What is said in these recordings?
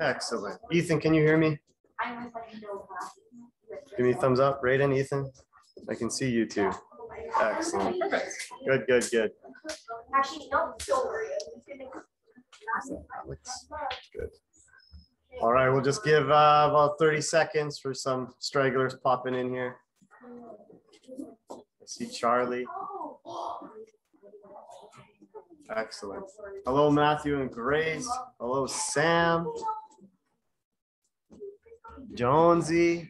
Excellent. Ethan, can you hear me? Give me a thumbs up. Reid and Ethan. I can see you too. Excellent. Good, good, good. Actually, no, don't worry. Good. All right, we'll just give about 30 seconds for some stragglers popping in here. I see Charlie. Excellent. Hello, Matthew and Grace. Hello, Sam. Jonesy.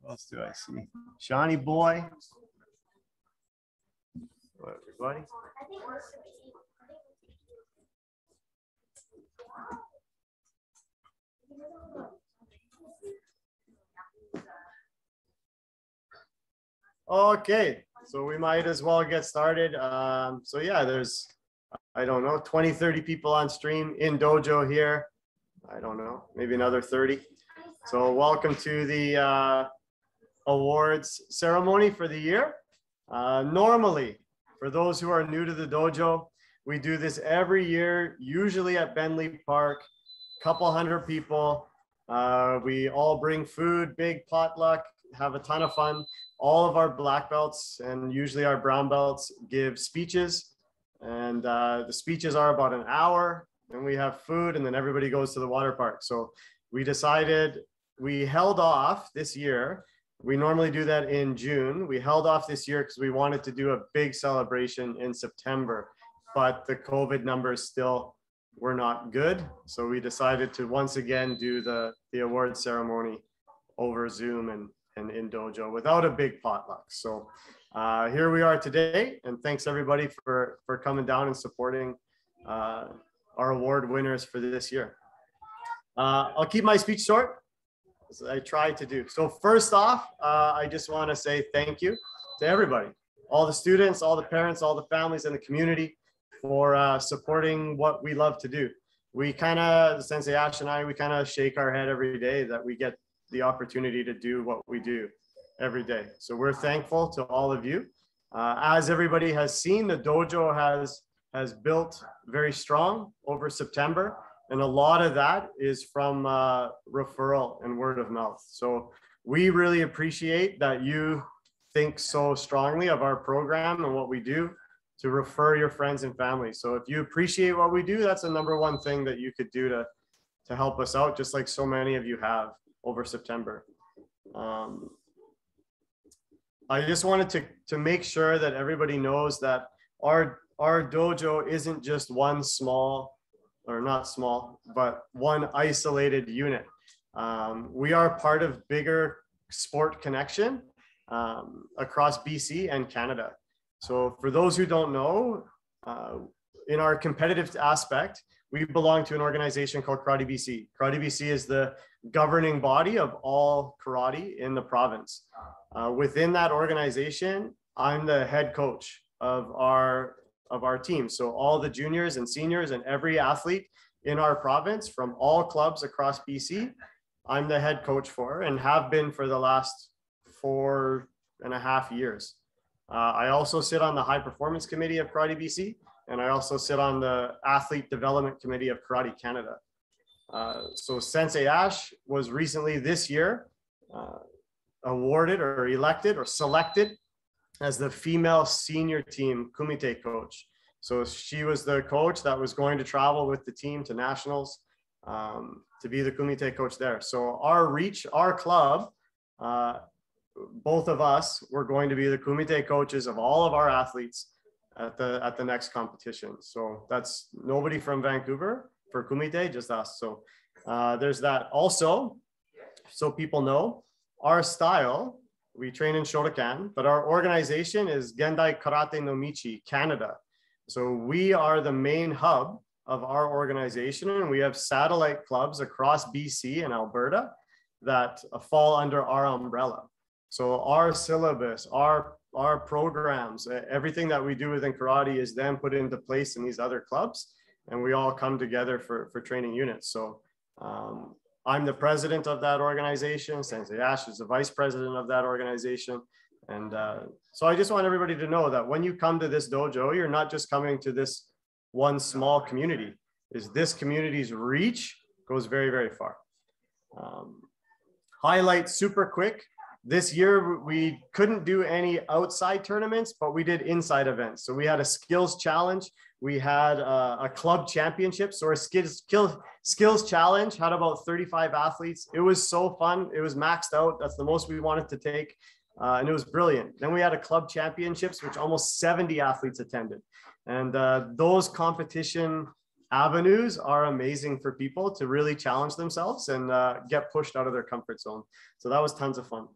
What else do I see? Shawnee boy. Hello, everybody. Okay, so we might as well get started. So yeah, there's, I don't know, 20, 30 people on stream in dojo here. I don't know, maybe another 30. So welcome to the awards ceremony for the year. Normally, for those who are new to the dojo, we do this every year, usually at Bentley Park, couple hundred people. We all bring food, big potluck, have a ton of fun. All of our black belts and usually our brown belts give speeches, and the speeches are about an hour, and we have food, and then everybody goes to the water park. So we decided, we held off this year. We normally do that in June. We held off this year because we wanted to do a big celebration in September, but the COVID numbers still were not good. So we decided to once again do the award ceremony over Zoom and in dojo without a big potluck. So here we are today, and thanks everybody for coming down and supporting our award winners for this year. I'll keep my speech short, as I try to do. So first off, I just want to say thank you to everybody, all the students, all the parents, all the families in the community for supporting what we love to do. We kind of, Sensei Ash and I, we kind of shake our head every day that we get the opportunity to do what we do every day. So we're thankful to all of you. As everybody has seen, the dojo has built very strong over September, and a lot of that is from referral and word of mouth. So we really appreciate that you think so strongly of our program and what we do to refer your friends and family. So if you appreciate what we do, that's the number one thing that you could do to help us out, just like so many of you have over September. I just wanted to make sure that everybody knows that our dojo isn't just one small, or not small, but one isolated unit. We are part of bigger sport connection across BC and Canada. So for those who don't know, in our competitive aspect, we belong to an organization called Karate BC. Karate BC is the governing body of all karate in the province. Within that organization, I'm the head coach of our team. So all the juniors and seniors and every athlete in our province from all clubs across BC, I'm the head coach for, and have been for the last 4.5 years. I also sit on the high performance committee of Karate BC, and I also sit on the athlete development committee of Karate Canada. So Sensei Ash was recently this year awarded or elected or selected as the female senior team kumite coach. So she was the coach that was going to travel with the team to nationals to be the kumite coach there. So our club, both of us were going to be the kumite coaches of all of our athletes at the next competition. So that's nobody from Vancouver for kumite, just us. So there's that. Also, so people know, our style, we train in Shotokan, but our organization is Gendai Karate no Michi Canada. So we are the main hub of our organization, and we have satellite clubs across BC and Alberta that fall under our umbrella. So our syllabus, our programs, everything that we do within karate is then put into place in these other clubs, and we all come together for training units. So I'm the president of that organization. Sensei Ash is the vice president of that organization. And so I just want everybody to know that when you come to this dojo, you're not just coming to this one small community. This community's reach goes very, very far. Highlight super quick. This year, we couldn't do any outside tournaments, but we did inside events. So we had a skills challenge. We had a club championship. So our skills challenge had about 35 athletes. It was so fun. It was maxed out. That's the most we wanted to take. And it was brilliant. Then we had a club championships, which almost 70 athletes attended. And those competition avenues are amazing for people to really challenge themselves and get pushed out of their comfort zone. So that was tons of fun.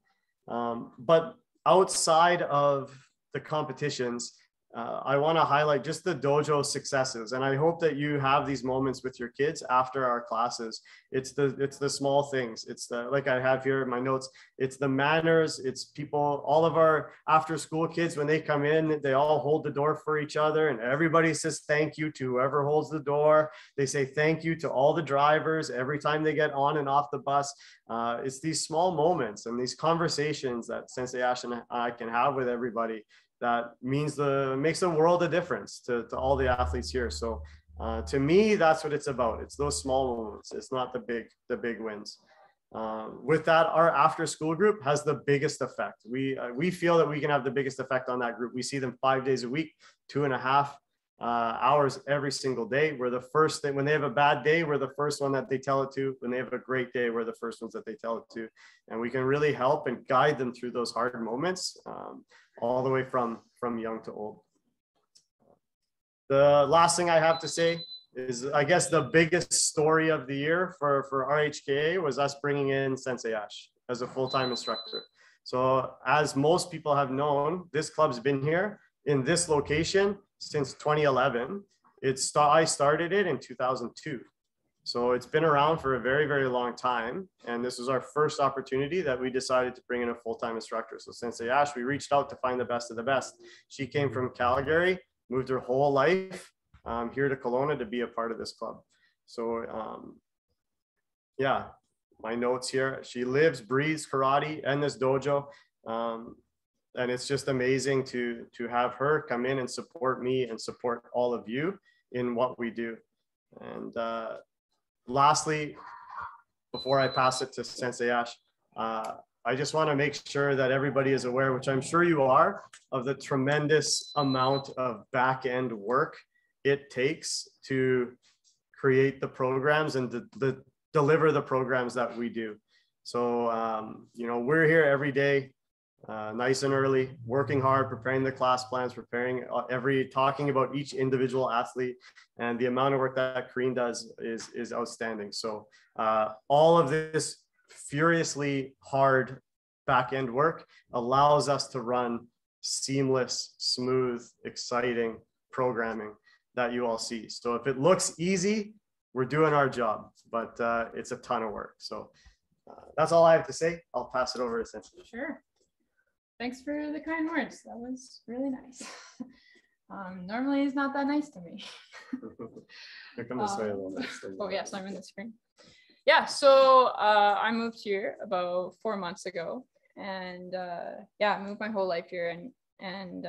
But outside of the competitions, I want to highlight just the dojo successes. And I hope that you have these moments with your kids after our classes. It's the small things. It's the, like I have here in my notes, it's the manners. It's people, all of our after school kids, when they come in, they all hold the door for each other and everybody says thank you to whoever holds the door. They say thank you to all the drivers every time they get on and off the bus. It's these small moments and these conversations that Sensei Ash and I can have with everybody that makes the world a difference to all the athletes here. So to me, that's what it's about. It's those small moments. It's not the big wins. With that, our after school group has the biggest effect. We feel that we can have the biggest effect on that group. We see them 5 days a week, 2.5 hours every single day. We're the first thing, when they have a bad day, we're the first one that they tell it to. When they have a great day, we're the first ones that they tell it to. And we can really help and guide them through those hard moments, all the way from young to old. The last thing I have to say is, I guess the biggest story of the year for RHKA was us bringing in Sensei Ash as a full-time instructor. So as most people have known, this club's been here in this location since 2011. I started it in 2002. So it's been around for a very, very long time. And this was our first opportunity that we decided to bring in a full-time instructor. So Sensei Ash, we reached out to find the best of the best. She came from Calgary, moved her whole life here to Kelowna to be a part of this club. So yeah, my notes here. She lives, breathes karate and this dojo. And it's just amazing to have her come in and support me and support all of you in what we do. And lastly, before I pass it to Sensei Ash, I just want to make sure that everybody is aware, which I'm sure you are, of the tremendous amount of back-end work it takes to create the programs and deliver the programs that we do. So, you know, we're here every day, nice and early, working hard, preparing the class plans, talking about each individual athlete, and the amount of work that Kareen does is outstanding. So all of this furiously hard back-end work allows us to run seamless, smooth, exciting programming that you all see. So if it looks easy, we're doing our job, but it's a ton of work. So that's all I have to say. I'll pass it over to Sensei. Sure. Thanks for the kind words. That was really nice. Normally it's not that nice to me. Come this way a little bit. Oh yes, I'm in the screen. Yeah, so I moved here about 4 months ago, and yeah, I moved my whole life here, and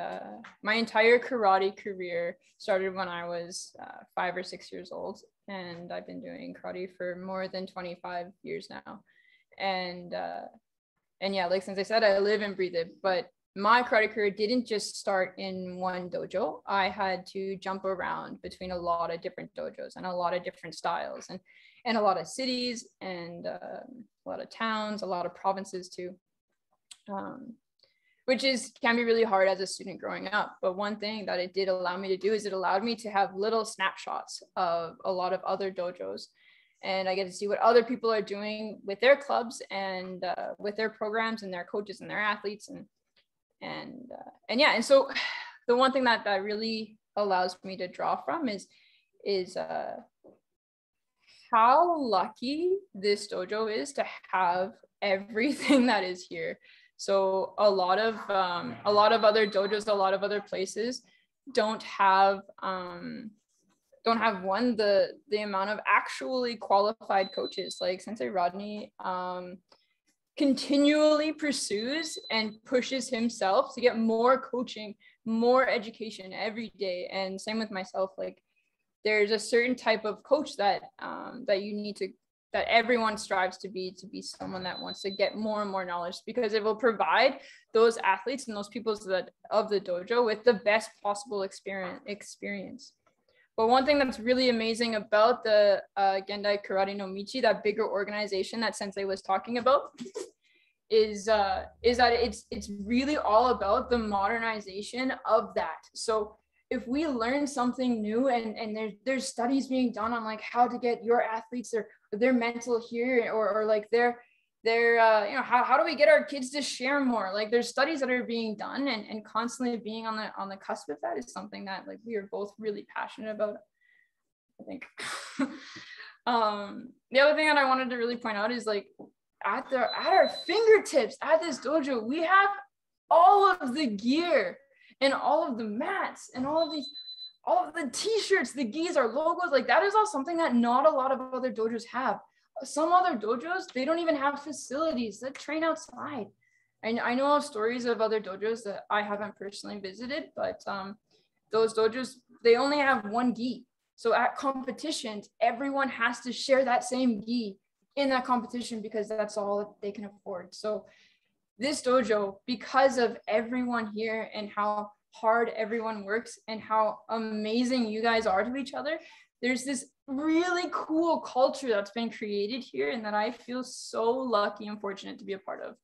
my entire karate career started when I was 5 or 6 years old, and I've been doing karate for more than 25 years now. And yeah, like since I said, I live and breathe it, but my karate career didn't just start in one dojo. I had to jump around between a lot of different dojos and a lot of different styles, and a lot of cities, and a lot of towns, a lot of provinces too, which can be really hard as a student growing up. But one thing that it did allow me to do is it allowed me to have little snapshots of a lot of other dojos. And I get to see what other people are doing with their clubs and with their programs and their coaches and their athletes. And yeah, and so the one thing that really allows me to draw from is how lucky this dojo is to have everything that is here. So a lot of other dojos, a lot of other places don't have the amount of actually qualified coaches. Like Sensei Rodney continually pursues and pushes himself to get more coaching, more education every day. And same with myself, like there's a certain type of coach that that everyone strives to be someone that wants to get more and more knowledge, because it will provide those athletes and those people of the dojo with the best possible experience. But one thing that's really amazing about the Gendai Karate no Michi, that bigger organization that Sensei was talking about, is that it's really all about the modernization of that. So if we learn something new, and there's studies being done on like how to get your athletes their mental here, or like their you know, how do we get our kids to share more? Like there's studies that are being done, and constantly being on the cusp of that is something that like we are both really passionate about, I think. The other thing that I wanted to really point out is like at our fingertips at this dojo, we have all of the gear and all of the mats and all of the t-shirts, the gis, our logos. Like that is all something that not a lot of other dojos have. Some other dojos, they don't even have facilities that train outside. I know of stories of other dojos that I haven't personally visited, but those dojos, they only have one gi. So at competitions, everyone has to share that same gi in that competition, because that's all that they can afford. So this dojo, because of everyone here and how hard everyone works and how amazing you guys are to each other, there's this really cool culture that's been created here, and that I feel so lucky and fortunate to be a part of.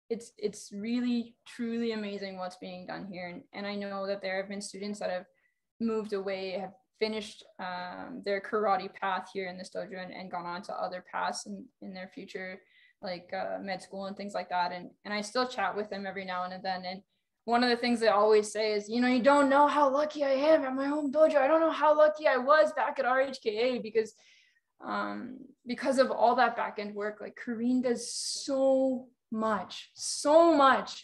It's really, truly amazing what's being done here. And I know that there have been students that have moved away, have finished their karate path here in this dojo, and gone on to other paths in their future, like med school and things like that. And I still chat with them every now and then. And one of the things they always say is, you know, you don't know how lucky I am at my home dojo. I don't know how lucky I was back at RHKA, because of all that back end work. Like Kareen does so much.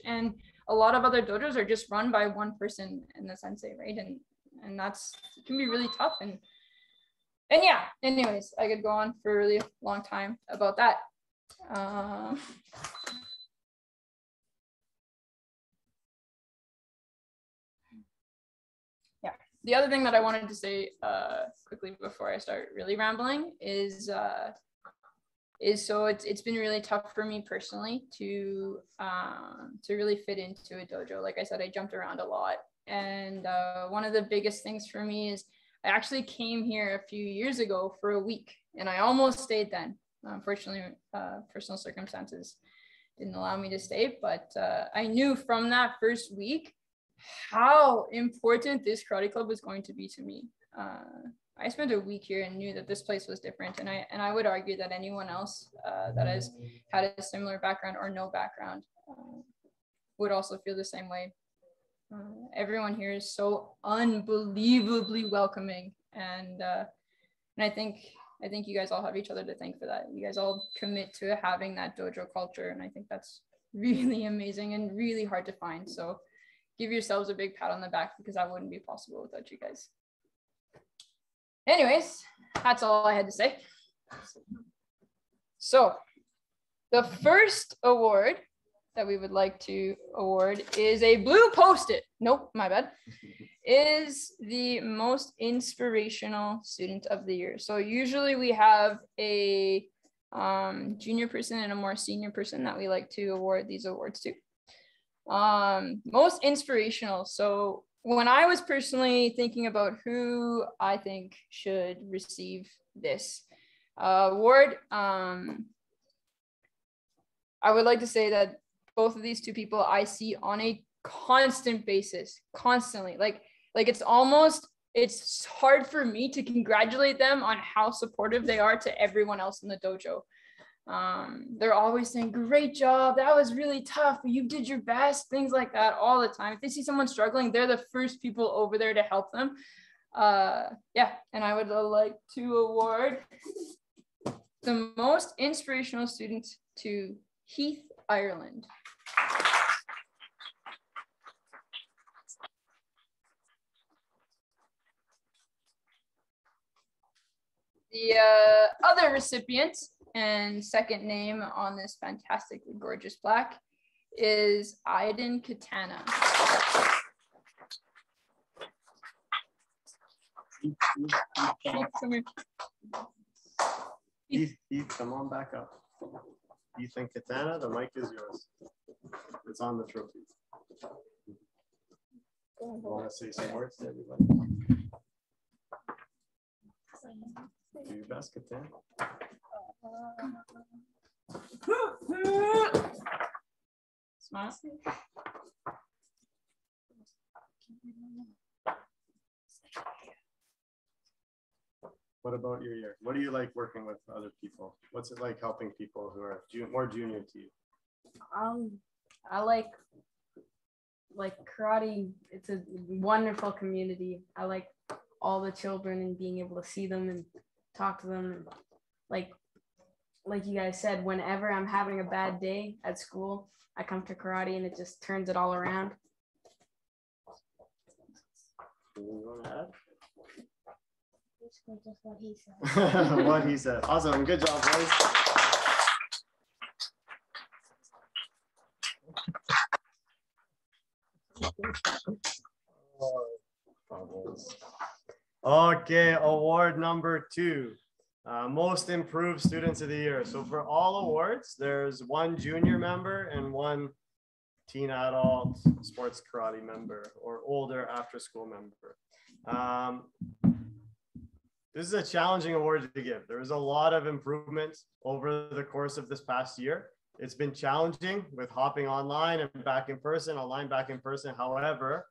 And a lot of other dojos are just run by one person and the sensei, right? And that's, it can be really tough. And yeah, anyways, I could go on for a really long time about that. Yeah, the other thing that I wanted to say quickly before I start really rambling is so it's been really tough for me personally to really fit into a dojo. Like I said, I jumped around a lot. And one of the biggest things for me is I actually came here a few years ago for a week, and I almost stayed then. Unfortunately, personal circumstances didn't allow me to stay, but I knew from that first week how important this karate club was going to be to me. I spent a week here and knew that this place was different, and I would argue that anyone else that has had a similar background or no background would also feel the same way. Everyone here is so unbelievably welcoming, and I think you guys all have each other to thank for that. You guys all commit to having that dojo culture, and I think that's really amazing and really hard to find. So give yourselves a big pat on the back, because that wouldn't be possible without you guys. Anyways, that's all I had to say. So the first award that we would like to award is a blue Post-it. Nope, my bad. Is the most inspirational student of the year. So usually we have a junior person and a more senior person that we like to award these awards to. Most inspirational. So when I was personally thinking about who I think should receive this award, I would like to say that both of these two people I see on a constant basis, constantly. Like it's hard for me to congratulate them on how supportive they are to everyone else in the dojo. They're always saying, great job, that was really tough, but you did your best, things like that all the time. If they see someone struggling, they're the first people over there to help them. Yeah, and I would like to award the most inspirational student to Heath Ireland. The other recipient And second name on this fantastically gorgeous plaque is Aydin Catana. Heath, come on back up. Heath and Catana, the mic is yours. It's on the trophy. You want to say some words to everybody? Do your best, Catana. Smile. What about your year? What do you like working with other people? What's it like helping people who are more junior to you? I like karate. It's a wonderful community. I like all the children and being able to see them and talk to them. And like you guys said, whenever I'm having a bad day at school, I come to karate and it just turns it all around. You want to add? Just what he said. What he said. Awesome. Good job, boys. Okay, award number 2. Most improved students of the year. So for all awards, there's one junior member and one teen adult sports karate member or older after school member. This is a challenging award to give. There was a lot of improvements over the course of this past year. It's been challenging with hopping online and back in person, online, back in person. However,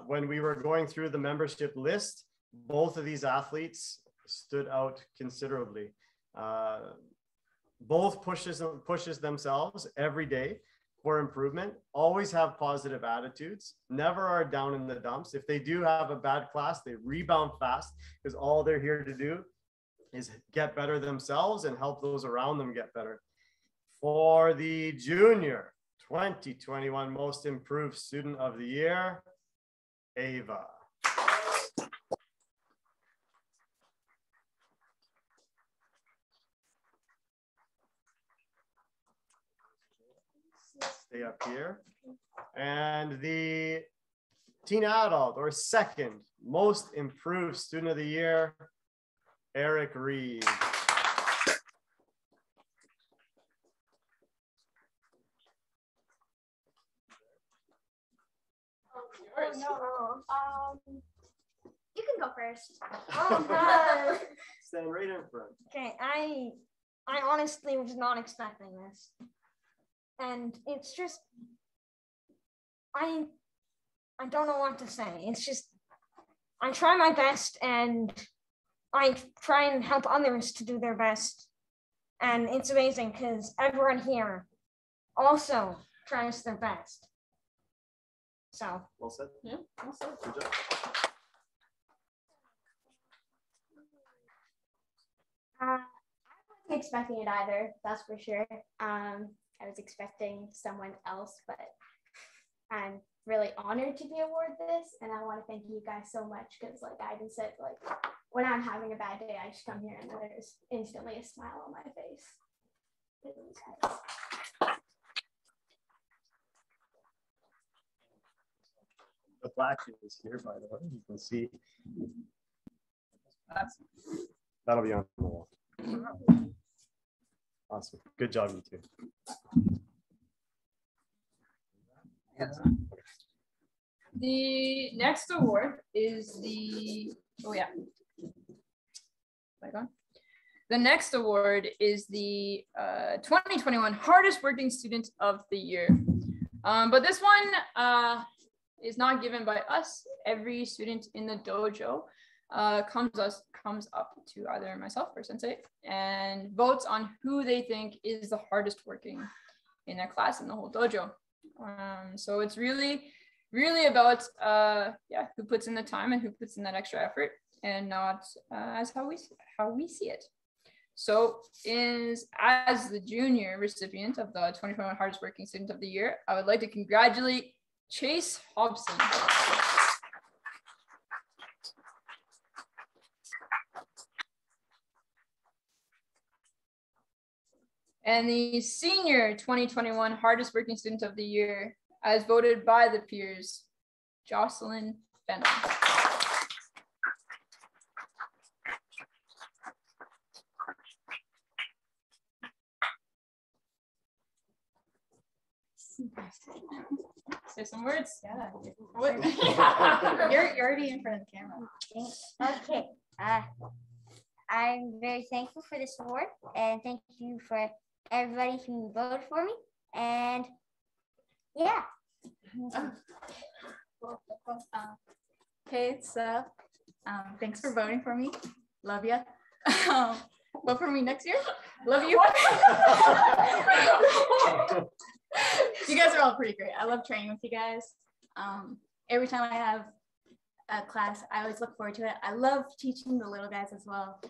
when we were going through the membership list, both of these athletes stood out considerably. Both pushes themselves every day for improvement, always have positive attitudes, never are down in the dumps. If they do have a bad class, they rebound fast because all they're here to do is get better themselves and help those around them get better. For the junior 2021 most improved student of the year, Ava. Stay up here. And the teen adult or second most improved student of the year, Reid. No. You can go first. Stand right in front. Okay, I honestly was not expecting this. And it's just, I don't know what to say. It's just, I try my best and I try and help others to do their best. And it's amazing because everyone here also tries their best. So. Well said. Yeah, well said. Good job. I wasn't expecting it either, that's for sure. I was expecting someone else, but I'm really honored to be awarded this, and I want to thank you guys so much because, like Aydin said, like when I'm having a bad day, I just come here and there's instantly a smile on my face. The plaque is here, by the way. You can see. That'll be on the wall. Awesome. Good job, you two. The next award is the, The next award is the 2021 Hardest Working Student of the Year. But this one is not given by us. Every student in the dojo comes up to either myself or sensei and votes on who they think is the hardest working in their class in the whole dojo. So it's really about who puts in the time and who puts in that extra effort, and not as how we see it. So as the junior recipient of the 2021 Hardest Working Student of the Year, I would like to congratulate Chase Hobson. and the senior 2021 hardest working student of the year, as voted by the peers, Jocelyn Fennell. Say some words. Yeah. What? You're already in front of the camera. Okay. I'm very thankful for this award, and thank you for everybody who voted for me. And yeah. Hey, so thanks for voting for me. Love ya. Vote for me next year. Love you. You guys are all pretty great. I love training with you guys. Every time I have a class, I always look forward to it. I love teaching the little guys as well.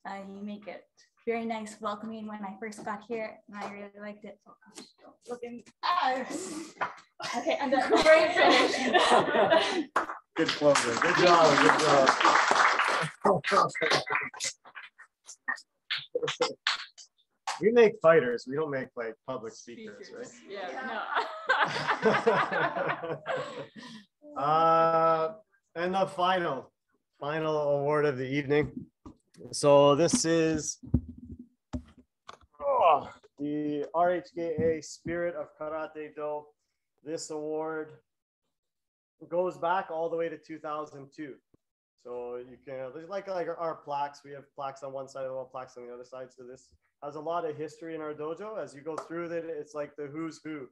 You make it very nice, welcoming. When I first got here, and I really liked it. Looking. Okay, I'm done. Great finish. Good closer. Good job. Good job. We make fighters. We don't make like public speakers, right? Yeah, no. And the final award of the evening. So this is the RHKA Spirit of Karate Do. This award goes back all the way to 2002. So you can, there's like our plaques. We have plaques on one side of the wall, plaques on the other side. So this has a lot of history in our dojo. As you go through it, it's like the who's who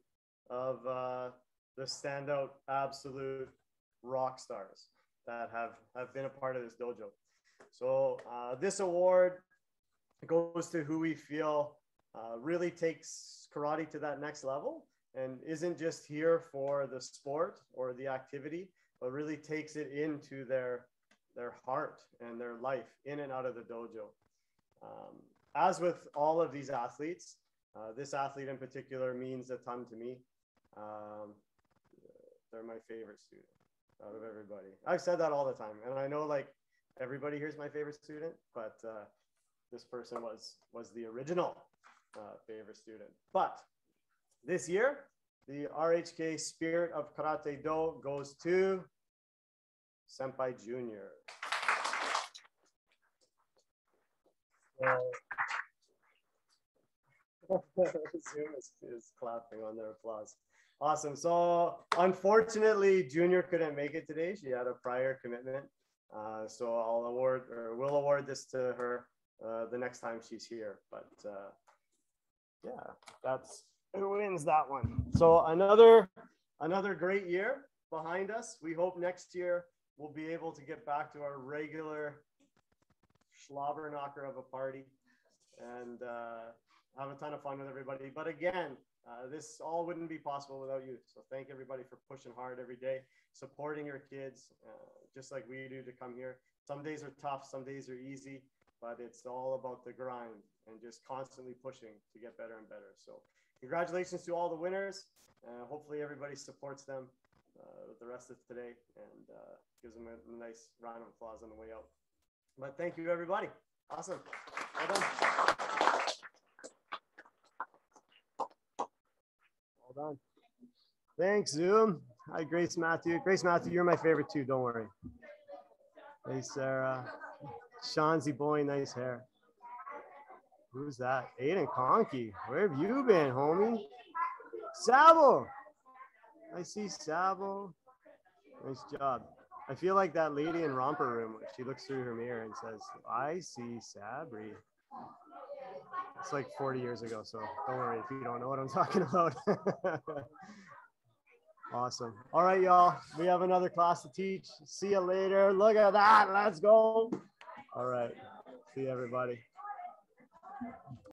of the standout absolute rock stars that have been a part of this dojo. So this award goes to who we feel really takes karate to that next level and isn't just here for the sport or the activity, but really takes it into their heart and their life in and out of the dojo. As with all of these athletes, this athlete in particular means a ton to me. They're my favorite student out of everybody. I've said that all the time, and I know like everybody here's my favorite student, but this person was the original favorite student. But this year, the RHK Spirit of Karate Do goes to Senpai Junior. Zoom is clapping on their applause. Awesome. So unfortunately, Junior couldn't make it today. She had a prior commitment. So we'll award this to her the next time she's here. But yeah, that's who wins that one. So another great year behind us. We hope next year we'll be able to get back to our regular schlobber knocker of a party and have a ton of fun with everybody. But again, this all wouldn't be possible without you. So thank everybody for pushing hard every day, supporting your kids, just like we do to come here. Some days are tough, some days are easy, but it's all about the grind and just constantly pushing to get better and better. So congratulations to all the winners. Hopefully everybody supports them with the rest of today and gives them a nice round of applause on the way out. But thank you, everybody. Awesome. Well done. Well done. Thanks, Zoom. Hi, Grace Matthew. Grace Matthew, you're my favorite too. Don't worry. Hey, Sarah. Shanzi boy, nice hair. Who's that? Aydin Conky. Where have you been, homie? Sabo. I see Sabo. Nice job. I feel like that lady in Romper Room. She looks through her mirror and says, I see Sabri. It's like 40 years ago, so don't worry if you don't know what I'm talking about. Awesome. All right, y'all. We have another class to teach. See you later. Look at that. Let's go. All right. See you, everybody.